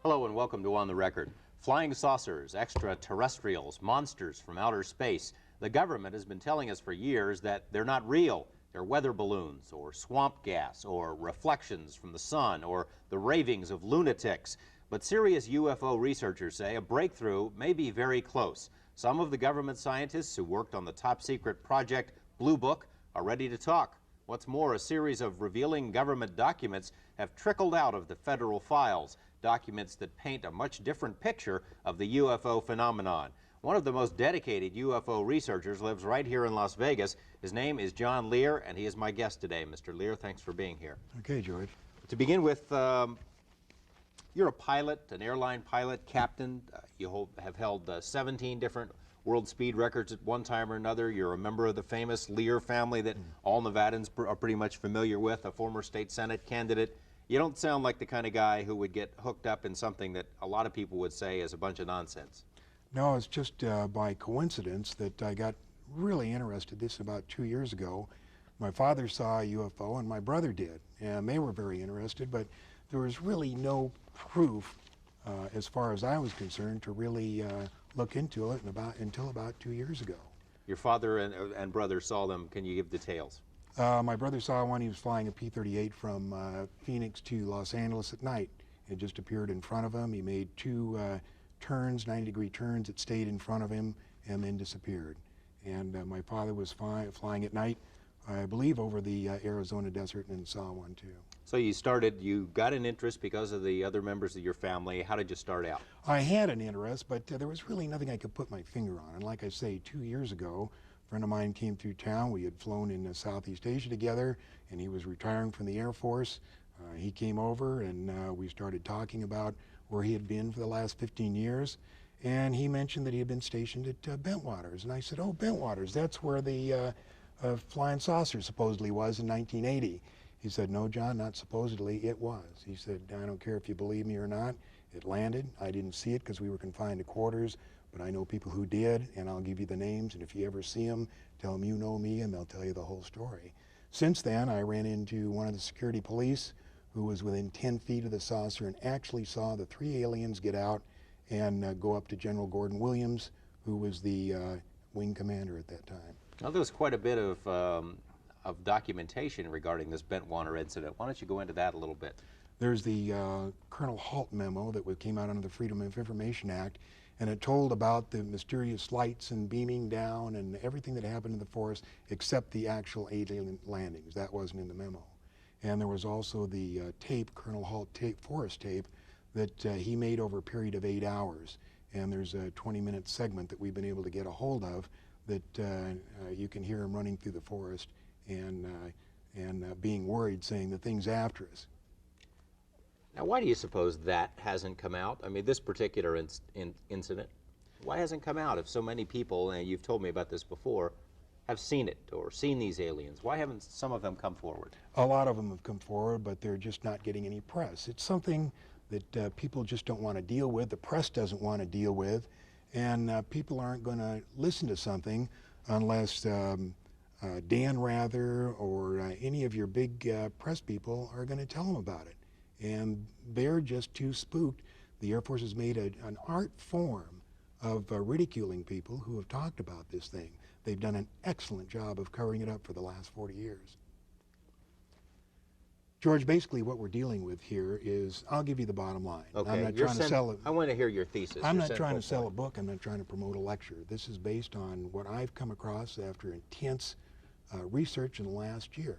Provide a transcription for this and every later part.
Hello and welcome to On the Record. Flying saucers, extraterrestrials, monsters from outer space. The government has been telling us for years that they're not real. They're weather balloons or swamp gas or reflections from the sun or the ravings of lunatics. But serious UFO researchers say a breakthrough may be very close. Some of the government scientists who worked on the top secret project Blue Book are ready to talk. What's more, a series of revealing government documents have trickled out of the federal files, documents that paint a much different picture of the UFO phenomenon. One of the most dedicated UFO researchers lives right here in Las Vegas. His name is John Lear, and he is my guest today. Mr. Lear, thanks for being here. Okay, George. To begin with, you're a pilot, an airline pilot, captain. You have held 17 different world speed records at one time or another. You're a member of the famous Lear family that all Nevadans are pretty much familiar with, a former state Senate candidate. You don't sound like the kind of guy who would get hooked up in something that a lot of people would say is a bunch of nonsense. No, it's just by coincidence that I got really interested. This about 2 years ago. My father saw a UFO and my brother did, and they were very interested, but there was really no proof as far as I was concerned to really look into it until about 2 years ago. Your father and brother saw them. Can you give details? My brother saw one. He was flying a P-38 from Phoenix to Los Angeles at night. It just appeared in front of him. He made two turns, 90-degree turns. It stayed in front of him and then disappeared. And my father was flying at night, I believe, over the Arizona desert and saw one too. So you got an interest because of the other members of your family. How did you start out? I had an interest, but there was really nothing I could put my finger on. And like I say, 2 years ago, a friend of mine came through town. We had flown in Southeast Asia together, and he was retiring from the Air Force. He came over, and we started talking about where he had been for the last 15 years. And he mentioned that he had been stationed at Bentwaters. And I said, oh, Bentwaters, that's where the flying saucer supposedly was in 1980. He said, no, John, not supposedly, it was. He said, I don't care if you believe me or not. It landed. I didn't see it because we were confined to quarters, but I know people who did, and I'll give you the names, and if you ever see them, tell them you know me, and they'll tell you the whole story. Since then, I ran into one of the security police who was within 10 feet of the saucer and actually saw the 3 aliens get out and go up to General Gordon Williams, who was the wing commander at that time. Now, there was quite a bit of documentation regarding this Bentwater incident. Why don't you go into that a little bit? There's the Colonel Halt memo that came out under the Freedom of Information Act, and it told about the mysterious lights and beaming down and everything that happened in the forest except the actual alien landings. That wasn't in the memo. And there was also the tape, Colonel Halt forest tape, that he made over a period of 8 hours. And there's a 20-minute segment that we've been able to get a hold of that you can hear him running through the forest and being worried, saying the thing's after us. Now, why do you suppose that hasn't come out? I mean, this particular incident, why hasn't come out if so many people, and you've told me about this before, have seen it or seen these aliens? Why haven't some of them come forward? A lot of them have come forward, but they're just not getting any press. It's something that people just don't want to deal with, the press doesn't want to deal with, and people aren't going to listen to something unless Dan Rather or any of your big press people are going to tell them about it. And they're just too spooked. The Air Force has made an art form of ridiculing people who have talked about this thing. They've done an excellent job of covering it up for the last 40 years. George, basically what we're dealing with here is, I'll give you the bottom line. Okay. I'm not trying to sell it. I want to hear your thesis. I'm not trying to sell a book. I'm not trying to promote a lecture. This is based on what I've come across after intense research in the last year.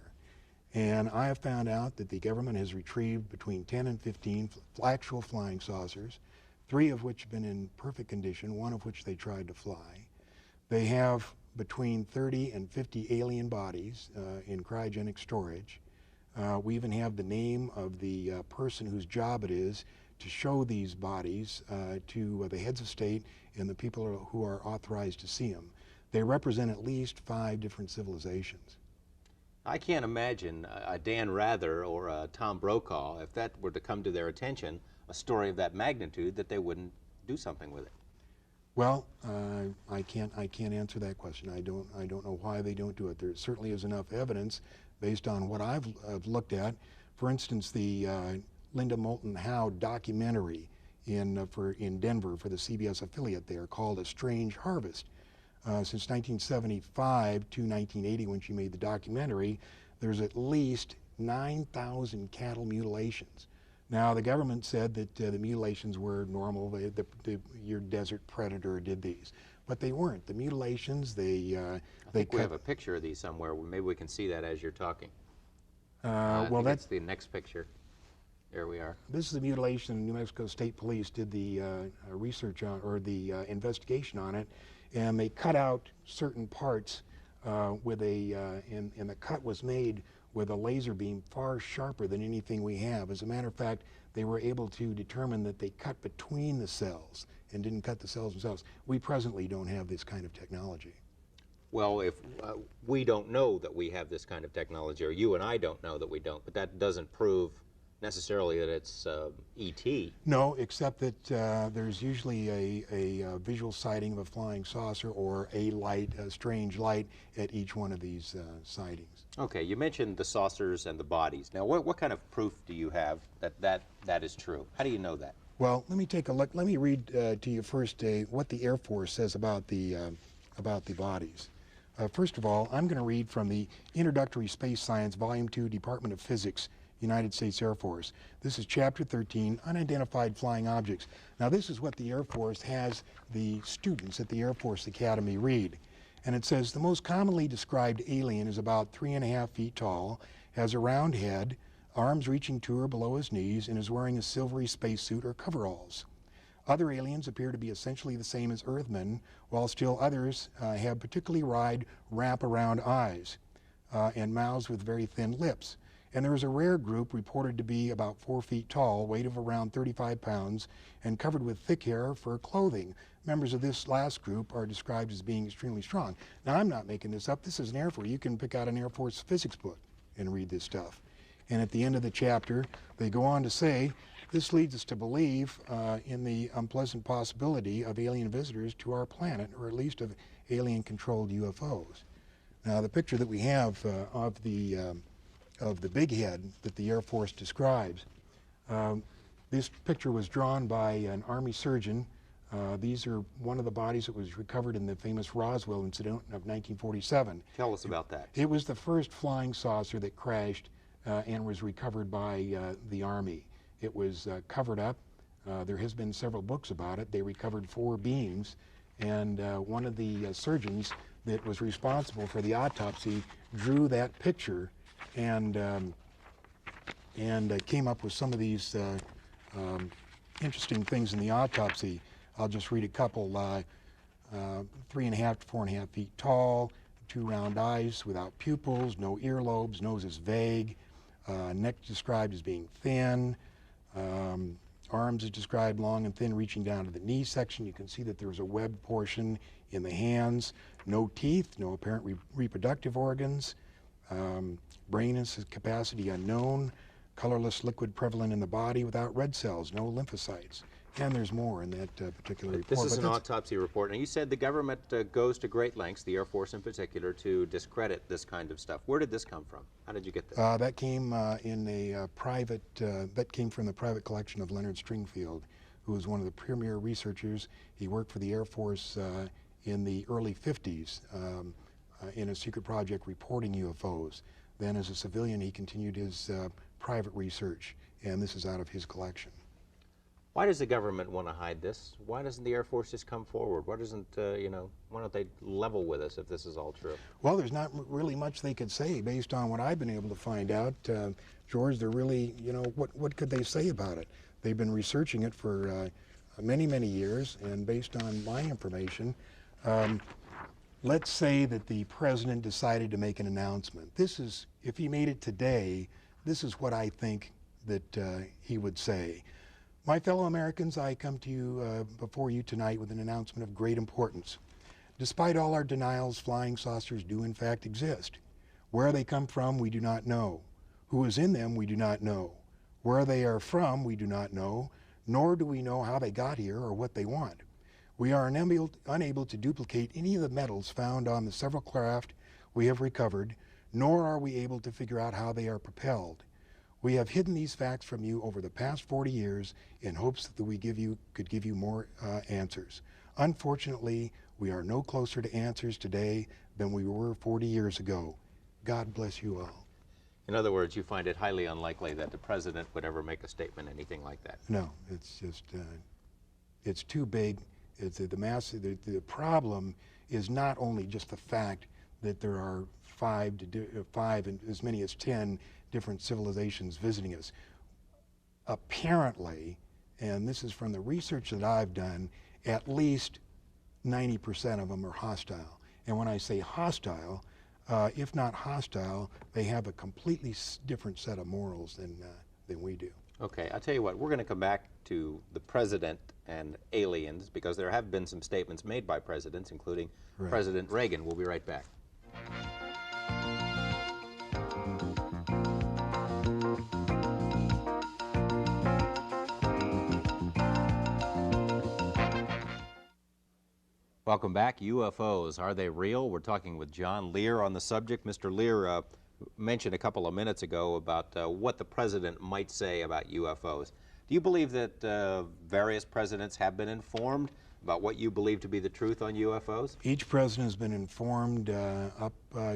And I have found out that the government has retrieved between 10 and 15 actual flying saucers, 3 of which have been in perfect condition, 1 of which they tried to fly. They have between 30 and 50 alien bodies in cryogenic storage. We even have the name of the person whose job it is to show these bodies to the heads of state and the people who are authorized to see them. They represent at least 5 different civilizations. I can't imagine a Dan Rather or a Tom Brokaw, if that were to come to their attention, a story of that magnitude, that they wouldn't do something with it. Well, I can't answer that question. I don't know why they don't do it. There certainly is enough evidence based on what I've looked at. For instance, the Linda Moulton Howe documentary in Denver for the CBS affiliate there called A Strange Harvest. Since 1975 to 1980, when she made the documentary, there's at least 9,000 cattle mutilations. Now, the government said that the mutilations were normal. Your desert predator did these, but they weren't. The mutilations, I think we have a picture of these somewhere. Maybe we can see that as you're talking. Well, that's the next picture. There we are. This is the mutilation. New Mexico State Police did the research on, or the investigation on it, and they cut out certain parts with and the cut was made with a laser beam far sharper than anything we have. As a matter of fact, they were able to determine that they cut between the cells and didn't cut the cells themselves. We presently don't have this kind of technology. Well, if we don't know that we have this kind of technology, or you and I don't know that we don't, but that doesn't prove necessarily that it's ET. No, except that there's usually a visual sighting of a flying saucer or a light, a strange light, at each one of these sightings. Okay, you mentioned the saucers and the bodies. Now, what kind of proof do you have that is true? How do you know that? Well, let me take a look. Let me read to you first what the Air Force says about the bodies. First of all, I'm going to read from the Introductory Space Science, Volume 2, Department of Physics, United States Air Force. This is Chapter 13, Unidentified Flying Objects. Now, this is what the Air Force has the students at the Air Force Academy read. And it says, the most commonly described alien is about 3.5 feet tall, has a round head, arms reaching to or below his knees, and is wearing a silvery spacesuit or coveralls. Other aliens appear to be essentially the same as Earthmen, while still others have particularly wide wrap-around eyes and mouths with very thin lips. And there is a rare group reported to be about 4 feet tall, weight of around 35 pounds, and covered with thick hair for clothing. Members of this last group are described as being extremely strong. Now, I'm not making this up. This is an Air Force. You can pick out an Air Force physics book and read this stuff. And at the end of the chapter, they go on to say, this leads us to believe in the unpleasant possibility of alien visitors to our planet, or at least of alien-controlled UFOs. Now, the picture that we have of the big head that the Air Force describes, this picture was drawn by an Army surgeon. These are one of the bodies that was recovered in the famous Roswell incident of 1947. Tell us about that. It was the first flying saucer that crashed and was recovered by the Army. It was covered up. There has been several books about it. They recovered 4 beings, and one of the surgeons that was responsible for the autopsy drew that picture and came up with some of these interesting things in the autopsy. I'll just read a couple. 3.5 to 4.5 feet tall, 2 round eyes without pupils, no earlobes, nose is vague, neck described as being thin, arms is described long and thin, reaching down to the knee section. You can see that there's a webbed portion in the hands, no teeth, no apparent reproductive organs, brain capacity unknown, colorless liquid prevalent in the body without red cells, no lymphocytes. And there's more in that particular report. This is an autopsy report. Now, you said the government goes to great lengths, the Air Force in particular, to discredit this kind of stuff. Where did this come from? How did you get this? That came in a private, that came from the private collection of Leonard Stringfield, who was one of the premier researchers. He worked for the Air Force in the early 50s in a secret project reporting UFOs. Then as a civilian, he continued his private research, and this is out of his collection. Why does the government want to hide this? Why doesn't the Air Force just come forward? Why doesn't, why don't they level with us if this is all true? Well, there's not really much they could say based on what I've been able to find out. George, they're really, what could they say about it? They've been researching it for many, many years, and based on my information, let's say that the president decided to make an announcement. This is, if he made it today, this is what I think that he would say. My fellow Americans, I come to you before you tonight with an announcement of great importance. Despite all our denials, flying saucers do in fact exist. Where they come from, we do not know. Who is in them, we do not know. Where they are from, we do not know, nor do we know how they got here or what they want. We are unable to duplicate any of the metals found on the several craft we have recovered, nor are we able to figure out how they are propelled. We have hidden these facts from you over the past 40 years in hopes that we could give you more answers. Unfortunately, we are no closer to answers today than we were 40 years ago. God bless you all. In other words, you find it highly unlikely that the president would ever make a statement, anything like that. No, it's just, it's too big. It's the problem is not only just the fact that there are five and as many as 10 different civilizations visiting us. Apparently, and this is from the research that I've done, at least 90% of them are hostile. And when I say hostile, if not hostile, they have a completely different set of morals than we do. Okay, I'll tell you what, we're going to come back to the president and aliens because there have been some statements made by presidents, including President Reagan. We'll be right back. Welcome back. UFOs, are they real? We're talking with John Lear on the subject. Mr. Lear mentioned a couple of minutes ago about what the president might say about UFOs. Do you believe that various presidents have been informed about what you believe to be the truth on UFOs? Each president has been informed up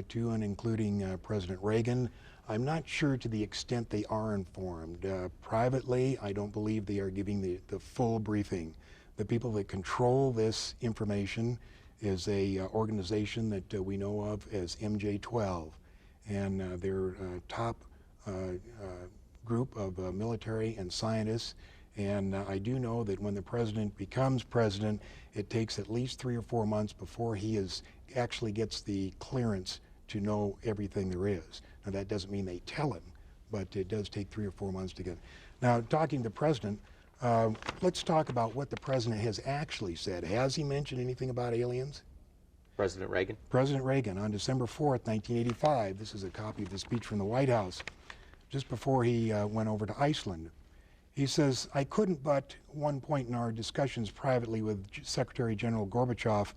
to and including President Reagan. I'm not sure to the extent they are informed. Privately, I don't believe they are giving the full briefing. The people that control this information is a organization that we know of as MJ-12, and they're a top group of military and scientists. And I do know that when the president becomes president, it takes at least 3 or 4 months before he actually gets the clearance to know everything there is. Now that doesn't mean they tell him, but it does take 3 or 4 months to get. Now, talking to the president, let's talk about what the president has actually said. Has he mentioned anything about aliens? President Reagan? President Reagan, on December 4th, 1985, this is a copy of the speech from the White House, just before he went over to Iceland. He says, I couldn't but, one point in our discussions privately with Secretary General Gorbachev,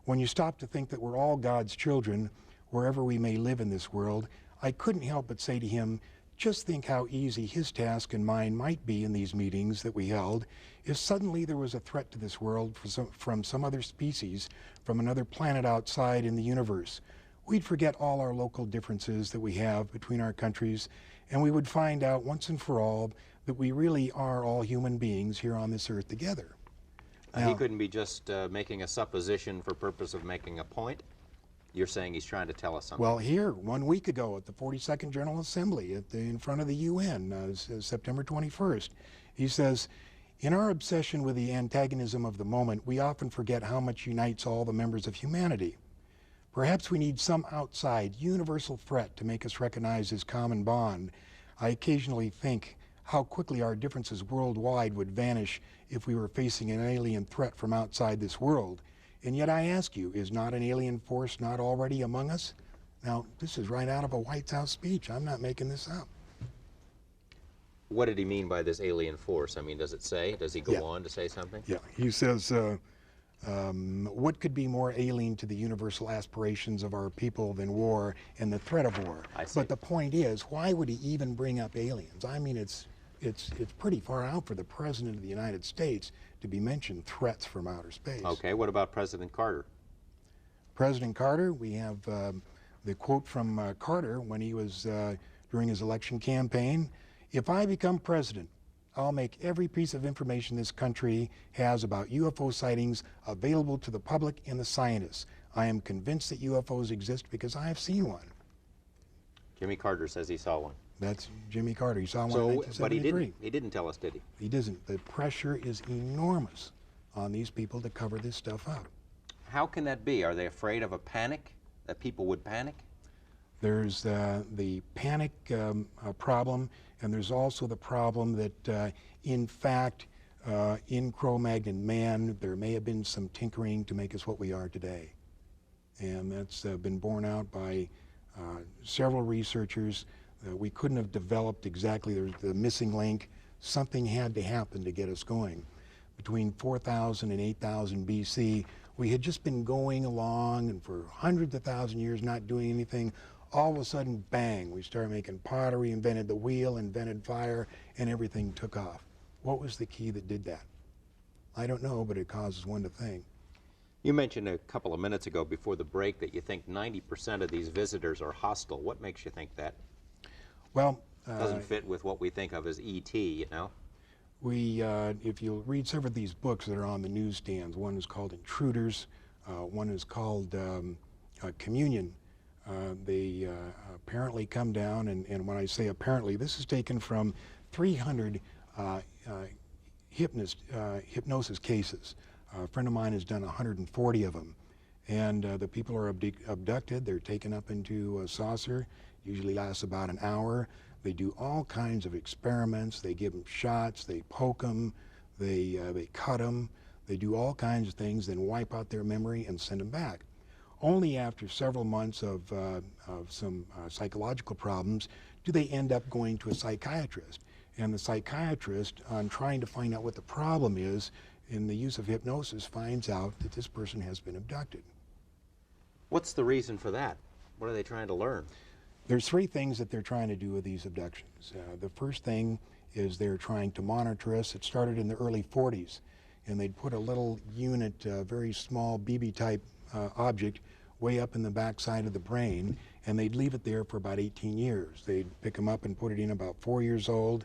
when you stop to think that we're all God's children, wherever we may live in this world, I couldn't help but say to him, just think how easy his task and mine might be in these meetings that we held if suddenly there was a threat to this world from some other species, from another planet outside in the universe. We'd forget all our local differences that we have between our countries, and we would find out once and for all that we really are all human beings here on this earth together. Now, he couldn't be just making a supposition for purpose of making a point? You're saying he's trying to tell us something? Well, here, 1 week ago at the 42nd General Assembly in front of the UN, September 21st, he says, in our obsession with the antagonism of the moment, we often forget how much unites all the members of humanity. Perhaps we need some outside, universal threat to make us recognize this common bond. I occasionally think how quickly our differences worldwide would vanish if we were facing an alien threat from outside this world. And yet I ask you, is not an alien force not already among us? Now, this is right out of a White House speech. I'm not making this up. What did he mean by this alien force? I mean, does it say? Does he go on to say something? Yeah, he says, what could be more alien to the universal aspirations of our people than war and the threat of war? I see. But the point is, why would he even bring up aliens? I mean, it's pretty far out for the President of the United States to be mentioned threats from outer space. Okay, what about President Carter? President Carter, we have the quote from Carter when he was during his election campaign, if I become president, I'll make every piece of information this country has about UFO sightings available to the public and the scientists. I am convinced that UFOs exist because I have seen one. Jimmy Carter says he saw one. That's Jimmy Carter. He saw one in So, 1973. but he didn't tell us, did he? He doesn't. The pressure is enormous on these people to cover this stuff up. How can that be? Are they afraid of a panic? That people would panic? There's the panic problem, and there's also the problem that, in fact, in Cro-Magnon man, there may have been some tinkering to make us what we are today. And that's been borne out by several researchers. We couldn't have developed exactly the missing link. Something had to happen to get us going. Between 4,000 and 8,000 BC, we had just been going along and for hundreds of thousand years not doing anything. all of a sudden, bang, we started making pottery, invented the wheel, invented fire, and everything took off. What was the key that did that? I don't know, but it causes one to think. You mentioned a couple of minutes ago before the break that you think 90% of these visitors are hostile. What makes you think that? Well, doesn't fit with what we think of as ET, you know? If you read several of these books that are on the newsstands, one is called Intruders, one is called Communion. They apparently come down, and when I say apparently, this is taken from 300 hypnosis cases. A friend of mine has done 140 of them. And the people are abducted, they're taken up into a saucer, usually lasts about an hour. They do all kinds of experiments. They give them shots, they poke them, they cut them, they do all kinds of things, then wipe out their memory and send them back. Only after several months of some psychological problems do they end up going to a psychiatrist. And the psychiatrist, on trying to find out what the problem is, in the use of hypnosis, finds out that this person has been abducted. What's the reason for that? What are they trying to learn? There's three things that they're trying to do with these abductions. The first thing is they're trying to monitor us. It started in the early 40s, and they'd put a little unit, a very small BB-type object, way up in the backside of the brain, and they'd leave it there for about 18 years. They'd pick them up and put it in about 4 years old.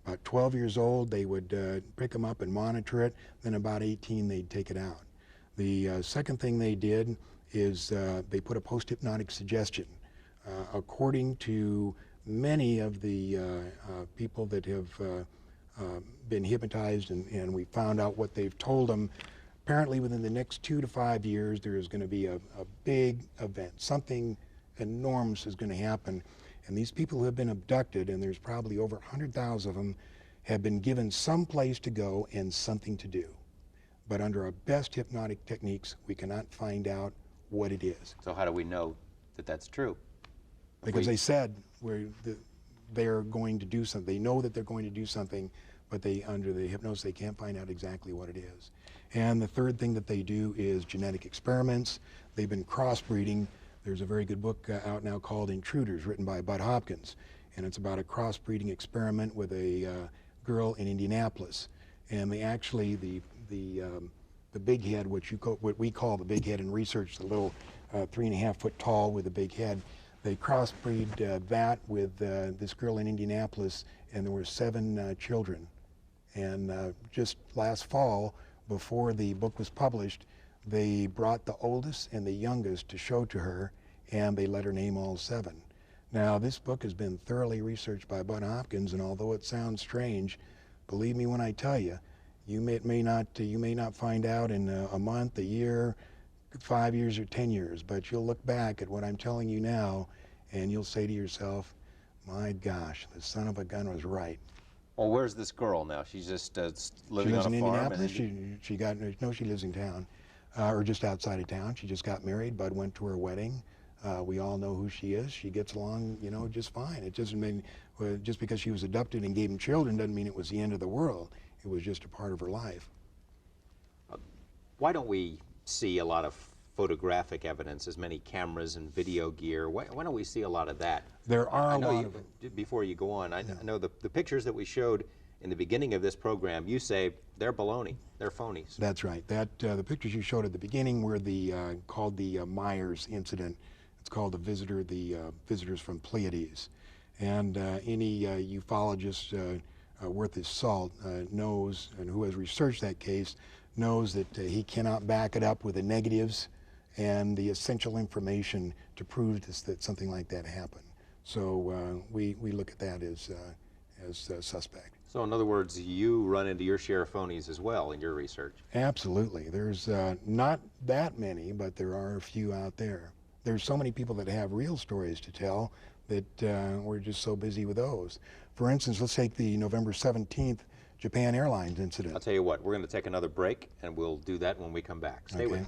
About 12 years old, they would pick them up and monitor it. Then about 18, they'd take it out. The second thing they did is they put a post-hypnotic suggestion. According to many of the people that have been hypnotized, and we found out what they've told them, apparently within the next 2 to 5 years, there is going to be a big event. Something enormous is going to happen. And these people who have been abducted, and there's probably over 100,000 of them, have been given some place to go and something to do. But under our best hypnotic techniques, we cannot find out what it is. So how do we know that that's true? Because they said they're going to do something. They know that they're going to do something, but under the hypnosis, they can't find out exactly what it is. And the third thing that they do is genetic experiments. They've been crossbreeding. There's a very good book out now called Intruders, written by Bud Hopkins, and it's about a crossbreeding experiment with a girl in Indianapolis. And they actually, the big head, what we call the big head in research, the little 3.5 foot tall with a big head, they crossbreed that with this girl in Indianapolis, and there were 7 children. And just last fall, before the book was published, they brought the oldest and the youngest to show to her, and they let her name all 7. Now, this book has been thoroughly researched by Bud Hopkins, and although it sounds strange, believe me when I tell you, you may not find out in a month, a year, 5 years, or 10 years, but you'll look back at what I'm telling you now, and you'll say to yourself, my gosh, the son of a gun was right. Well, where's this girl now? She's just living on a farm? She lives in Indianapolis. She lives in town. Or just outside of town. She just got married. Bud went to her wedding. We all know who she is. She gets along, just fine. It doesn't mean, just because she was adopted and gave him children doesn't mean it was the end of the world. It was just a part of her life. Why don't we see a lot of photographic evidence, as many cameras and video gear? Why don't we see a lot of that? There are a lot of it. Before you go on, I know the pictures that we showed in the beginning of this program, you say they're baloney, they're phonies. That's right. The pictures you showed at the beginning were called the Myers incident. It's called the visitors from Pleiades. And any ufologist worth his salt knows, and who has researched that case, knows that he cannot back it up with the negatives and the essential information to prove that something like that happened. So we look at that as suspect. So in other words, you run into your share of phonies as well in your research. Absolutely. There's not that many, but there are a few out there. There's so many people that have real stories to tell that we're just so busy with those. For instance, let's take the November 17th Japan Airlines incident. I'll tell you what, we're going to take another break, and we'll do that when we come back. Stay with us.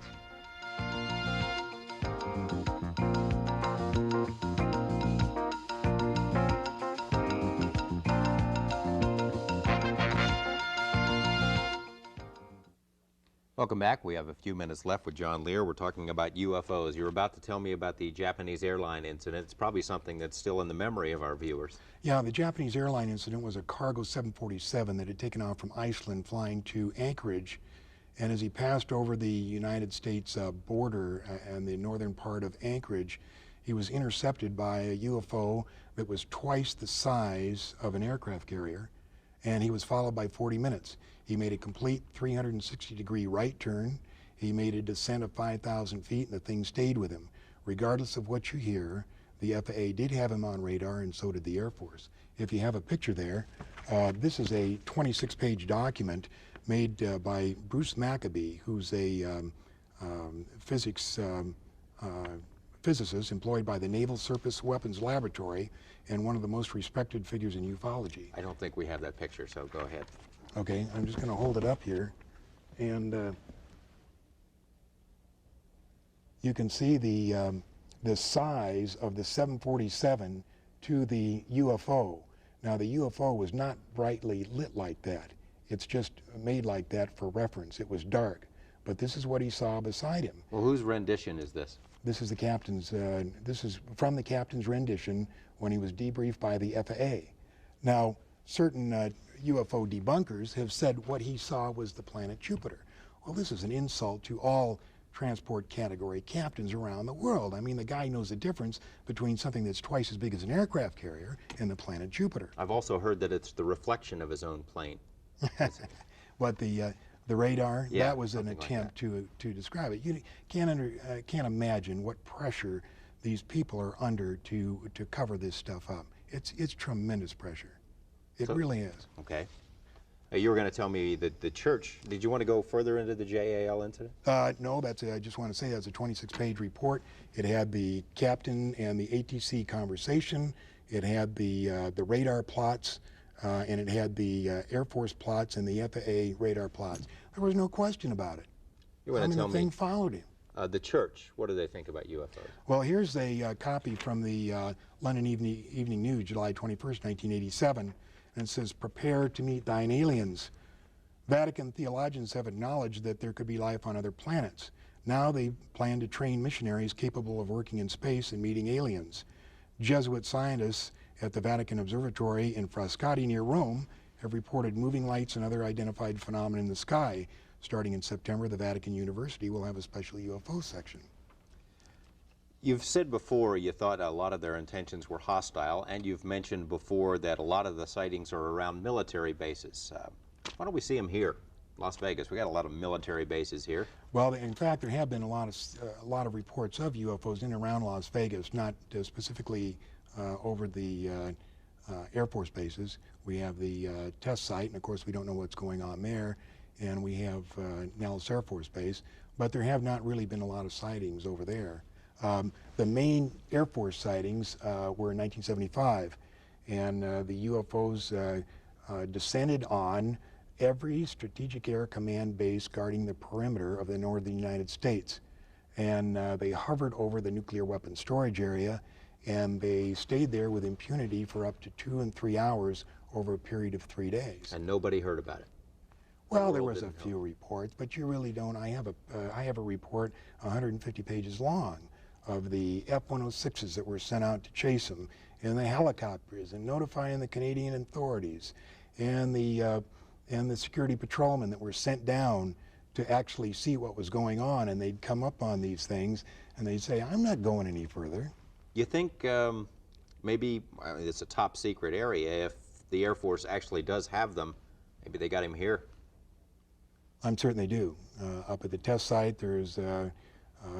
Welcome back. We have a few minutes left with John Lear. We're talking about UFOs. You're about to tell me about the Japanese airline incident. It's probably something that's still in the memory of our viewers. Yeah, the Japanese airline incident was a cargo 747 that had taken off from Iceland flying to Anchorage. And as he passed over the United States border and the northern part of Anchorage, he was intercepted by a UFO that was twice the size of an aircraft carrier, and he was followed by 40 minutes. He made a complete 360-degree right turn. He made a descent of 5,000 feet, and the thing stayed with him. Regardless of what you hear, the FAA did have him on radar, and so did the Air Force. If you have a picture there, this is a 26-page document made by Bruce Maccabee, who's a physicist employed by the Naval Surface Weapons Laboratory and one of the most respected figures in ufology. I don't think we have that picture, so go ahead. Okay, I'm just going to hold it up here, and you can see the size of the 747 to the UFO. Now, the UFO was not brightly lit like that. It's just made like that for reference. It was dark, but this is what he saw beside him. Well, whose rendition is this? This is the captain's. This is from the captain's rendition when he was debriefed by the FAA. Now, certain UFO debunkers have said what he saw was the planet Jupiter. Well, this is an insult to all transport category captains around the world. I mean, the guy knows the difference between something that's twice as big as an aircraft carrier and the planet Jupiter. I've also heard that it's the reflection of his own plane. But the radar, Yeah, that was an something like attempt to describe it. You can't imagine what pressure these people are under to cover this stuff up. It's tremendous pressure. It really is. Okay. You were going to tell me that the church, did you want to go further into the JAL incident? No, I just want to say that's a 26-page report. It had the captain and the ATC conversation. It had the radar plots, and it had the Air Force plots and the FAA radar plots. There was no question about it. You want to tell the me thing followed him. The church, what do they think about UFOs? Well, here's a copy from the London Evening News, July 21st, 1987. And it says, "Prepare to meet thine aliens. Vatican theologians have acknowledged that there could be life on other planets. Now they plan to train missionaries capable of working in space and meeting aliens. Jesuit scientists at the Vatican Observatory in Frascati near Rome have reported moving lights and other identified phenomena in the sky. Starting in September, the Vatican University will have a special UFO section." You've said before you thought a lot of their intentions were hostile, and you've mentioned before that a lot of the sightings are around military bases. Why don't we see them here, Las Vegas? We got a lot of military bases here. Well, in fact, there have been a lot of reports of UFOs in and around Las Vegas, not specifically over the Air Force bases. We have the test site, and of course we don't know what's going on there, and we have Nellis Air Force Base, but there have not really been a lot of sightings over there. The main Air Force sightings were in 1975, and the UFOs descended on every Strategic Air Command base guarding the perimeter of the northern United States. And they hovered over the nuclear weapons storage area, and they stayed there with impunity for up to 2 and 3 hours over a period of 3 days. And nobody heard about it? Well, there was a few reports, but you really don't. I have a report 150 pages long of the F-106s that were sent out to chase them, and the helicopters, and notifying the Canadian authorities, and the security patrolmen that were sent down to actually see what was going on, and they'd come up on these things, and they'd say, "I'm not going any further." You think maybe it's a top secret area? If the Air Force actually does have them, maybe they got him here? I'm certain they do. Up at the test site, there's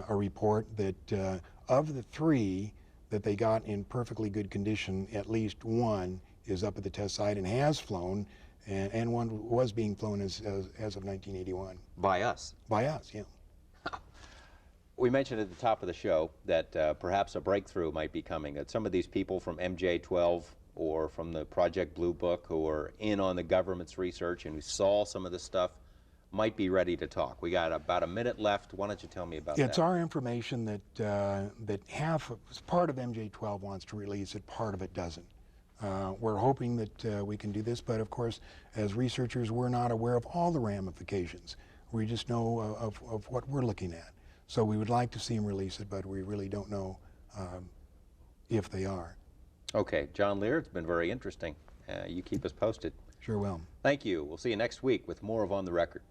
a report that of the 3 that they got in perfectly good condition, at least 1 is up at the test site and has flown, and 1 was being flown as of 1981. By us? By us, yeah. We mentioned at the top of the show that perhaps a breakthrough might be coming, that some of these people from MJ-12 or from the Project Blue Book who are in on the government's research and who saw some of this stuff might be ready to talk. We got about a minute left. Why don't you tell me about that? It's our information that part of MJ-12 wants to release it, part of it doesn't. We're hoping that we can do this, but of course, as researchers, we're not aware of all the ramifications. We just know of what we're looking at. So we would like to see them release it, but we really don't know if they are. Okay, John Lear, it's been very interesting. You keep us posted. Sure will. Thank you. We'll see you next week with more of On the Record.